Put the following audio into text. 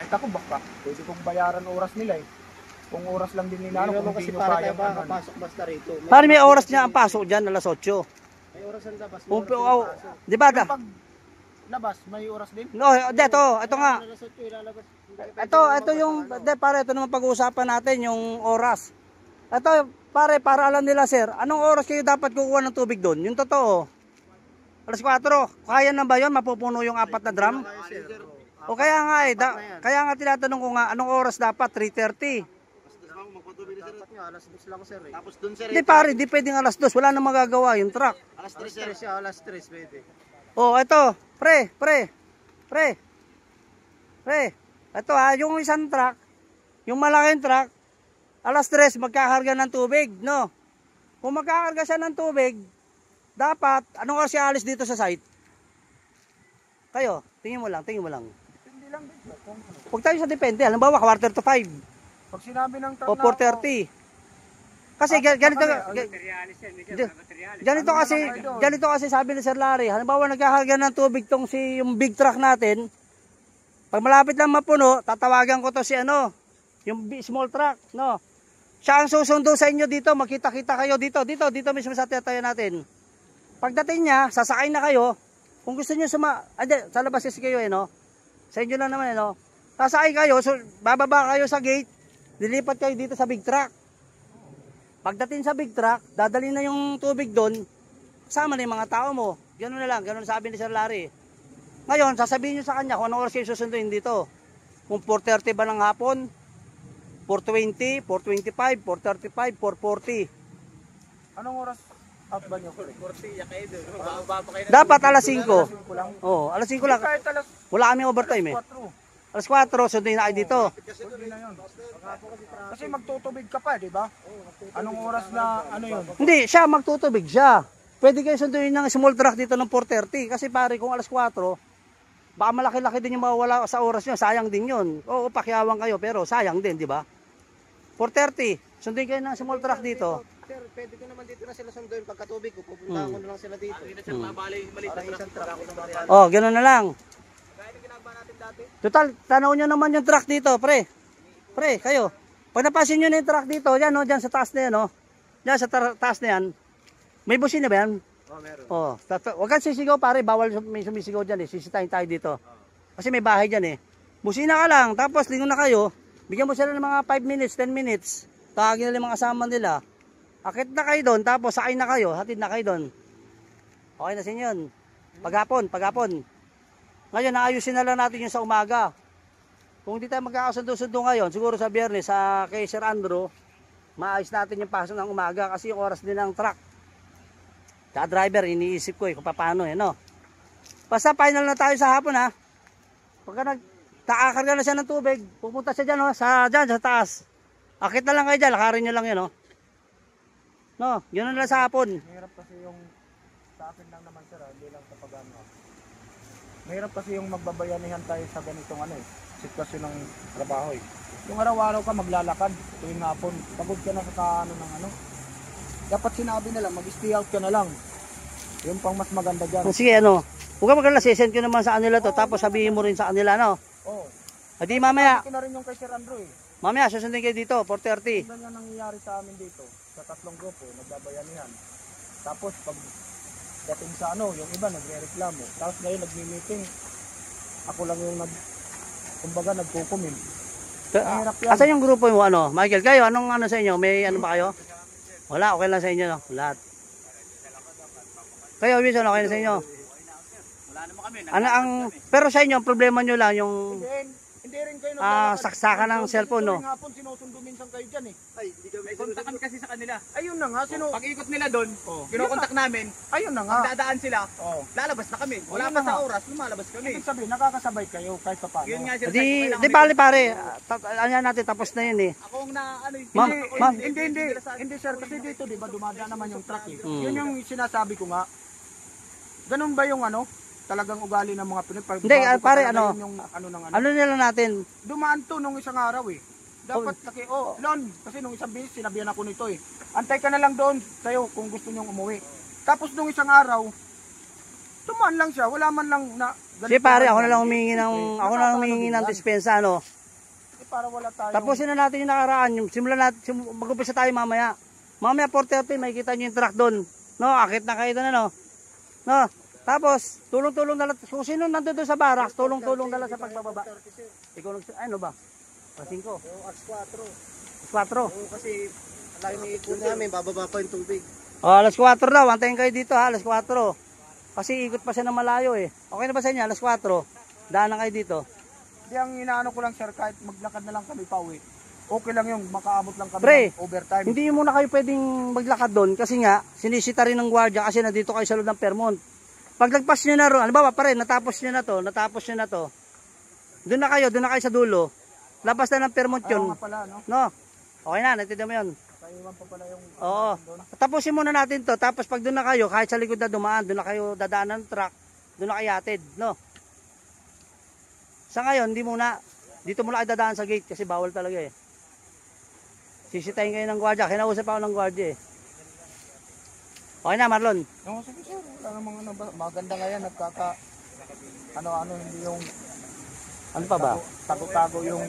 Kahit ako baka, pwede kong bayaran oras nila eh. Kung oras lang din nila, Hindi kung naman hindi kasi nyo para kaya tayo makakapasok basta rito. Pare may oras niya ang pasok dyan, alas 8. May oras ang labas. Di ba da? Pag labas, may oras din. No, ito nga. Alas 8 ilalabas. Ito yung, pare, ito naman pag-uusapan natin, yung oras. Ito, pare, para alam nila, sir, anong oras kayo dapat kukuha ng tubig doon? Yung totoo. Alas 4. Kaya na ba yun? Mapupuno yung 4 na drum? O kaya nga kaya nga tinatanong ko nga, anong oras dapat? 3:30. Dapat nga, alas 2 lang sir eh. Tapos dun sir. Hindi pare, di pwedeng alas 2. Wala nang magagawa yung truck. Alas 3 sir. Alas 3 pwede. Oh, ito. Pre. Ito yung isang truck, yung malaking truck, alas 3 magkakarga ng tubig, no? Kung magkakarga siya ng tubig, dapat, anong oras siya alis dito sa site? Kayo, tingin mo lang. Hindi lang din. Huwag tayo sa depende, halimbawa, 4:45. Pag sinabi ng truck O 4:30. Kasi ganito kasi sabi ni Sir Larry, halimbawa nagkakarga ng tubig tong yung big truck natin, pag malapit lang mapuno, tatawagan ko to yung small truck, no? Siya ang susundo sa inyo dito, makita-kita kayo dito mismo sa tatayo natin. Pagdating niya, sasakay na kayo. Kung gusto niyo sa labas kasi kayo no? Sa inyo lang naman no? Sasakay kayo, bababa kayo sa gate, lilipat kayo dito sa big truck. Pagdating sa big truck, dadalhin na yung tubig doon, kasama na yung mga tao mo. Ganoon na lang, ganoon sabi ni Sir Larry. Ngayon, sasabihin nyo sa kanya kung anong oras kayo susunduin dito. Kung 4:30 ba ng hapon, 4:20, 4:25, 4:35, 4:40. Anong oras out ba nyo? 40 kayo doon. Dapat alas 5. Lang. Oo, alas 5 lang. Kahit alas Wala kaming overtime eh. 4. Alas 4, sunduin na kayo dito. Pwede na yun. Kasi magtutubig ka pa, di ba? Anong oras na, ano yun? Hindi, siya magtutubig siya. Pwede kayo sunduin ng small truck dito ng 4:30. Kasi pare, kung alas 4, baka malaki-laki din yung mawawala sa oras nyo. Sayang din yun. Oo, pakiawang kayo, pero sayang din, di ba? 4:30, sunduin kayo ng small truck dito. Sir, pwede ko naman dito na sila sunduin pagkatubig ko. Pupuntahan ko na lang sila dito. Para isang truck ako na Oh, gano'n na lang. Kaya na ginagawa natin dati. Total, tanaw nyo naman yung truck dito, pre. Pre, kayo. Pag napasin nyo na yung truck dito, yan no, dyan sa taas na yan, no. Dyan sa taas na yan. May busina ba yan? Oh, meron. Oh, huwag kang sisigaw, pare. Bawal may sumisigaw dyan eh. Sisitahin tayo dito. Kasi may bahay dyan eh. Busina ka lang, tapos lingon na kayo. Bigyan mo sila ng mga 5 minutes, 10 minutes. Tawagin nila yung mga kasama nila. Akit na kayo doon, tapos sakay na kayo. Hatid na kayo doon. Okay na sa inyo yun. Paghapon. Ngayon, naayusin na lang natin yung sa umaga. Kung hindi tayo magkakasundo-sundo ngayon, siguro sa Biyernes, kay Sir Andrew, maayos natin yung pasok ng umaga kasi yung oras din ng truck. Sa driver, iniisip ko kung paano no? Basta final na tayo sa hapon ha. Pagka nagtaakarga na siya ng tubig, pupunta siya dyan, sa taas. Akit na lang kayo dyan, lakarin nyo lang yun, no? Yun na lang sa hapon. Mahirap kasi yung, sa akin lang naman sir, hindi lang sa pag-ano. Mahirap kasi yung magbabayanihan tayo sa ganitong sitwasyon ng trabaho eh. Yung araw-araw ka maglalakad, tuwing hapon, pagod ka na sa dapat sinabi na lang, mag-stay out ka na lang. Yung pang mas maganda dyan. Sige, huwag ka magkala, send ko naman sa kanila to, tapos sabihin mo rin sa kanila, Oo. Adi mamaya. Sabi ko na rin yung kay Sir Andrew eh. Mamaya, susundin kayo dito, 4:30. Ganyan nangyayari sa amin dito, sa 3 grupo, nagbabayanihan. Tapos pag dating sa yung iba nagre-reklamo. Tapos ngayon nagmi-meeting. Ako lang yung nagkukumin. Mahirap yan. Asan yung grupo mo, Michael? Kayo, anong sa inyo? May ba kayo? Wala, okay lang sa inyo, lahat. Kayo, Wilson, okay na sa inyo? Wala naman kami. Pero sa inyo, ang problema nyo lang yung Hindi rin kayo saksakan ng cellphone, no? Hapon sinusundo minsan kayo dyan eh. Ay, may kontak kami kasi sa kanila. Ayun na nga, Pag-ikot nila doon, kinokontak namin. Ayun na nga. Dadaan sila. Lalabas na kami. Wala pa sa oras, lumalabas kami. Ibig sabihin, nakakasabay kayo kahit pa paano. Yun nga sila. Di pare, natin, tapos na yun eh. Akong Hindi sir, kasi dito di ba dumadaan naman yung truck eh. Yun yung sinasabi ko nga. Ganun ba yung talagang ugali ng mga Pinoy? Hindi, pare, ano nila natin? dumaan to nung isang araw eh. Dapat Lon, kasi nung isang beses sinabihan ako nito eh. Antay ka na lang doon sa'yo kung gusto nyong umuwi. Tapos nung isang araw, Tumaan lang siya, wala man lang na... Sige pare, ako na lang humingi ng dispensa, ano. Para wala tayong... Tapusin na natin yung nakaraan, yung simulan natin, mag-umpisa tayo mamaya. Mamaya 4:30, makikita nyo yung truck doon. No, akit na kayo doon, ano. No, tapos, tulong-tulong na lang, kung sino nandun doon sa barracks, tulong-tulong na lang sa pagbababa. Ikaw ano ba? 5? Yung X4. 4. Oo, kasi layo ng ikot namin, bababa pa yung tubig. Alas 4 daw, antayin kayo dito ha, alas 4. Kasi ikot pa siya ng malayo eh. Okay na ba sa inyo, alas 4? Daan na kayo dito. Hindi, ang inaano ko lang sir, kahit maglakad na lang kami pauwi. Okay lang yung makaabot lang kami Pre, ng overtime. Hindi muna kayo pwedeng maglakad doon kasi nga, sinisita rin ng gwardiya kasi nandito kayo sa loob ng Fairmont. Pag nagpas nyo na ron, ano ba pa rin, natapos nyo na to. Doon na kayo sa dulo. Labas na ng Fairmont Ayaw yun. nga pala, no? No? Okay na, naintindihan mo yun. Kaiwan pa pala yung... Oo. Tapusin muna natin to. Tapos pag doon na kayo, kahit sa likod na dumaan, doon na kayo dadaan ng truck, doon na kayo atid, no? Sa ngayon, hindi muna. Dito muna kayo dadaan sa gate kasi bawal talaga eh. Sisitahin kayo ng gwardiya. Kinausap ako ng gwardiya eh. Okay na, Marlon. No, sige sir, wala namang ano ba. Maganda nga yan, nagkaka... Ano, hindi yung... Ano pa ba? Tago-tago yung...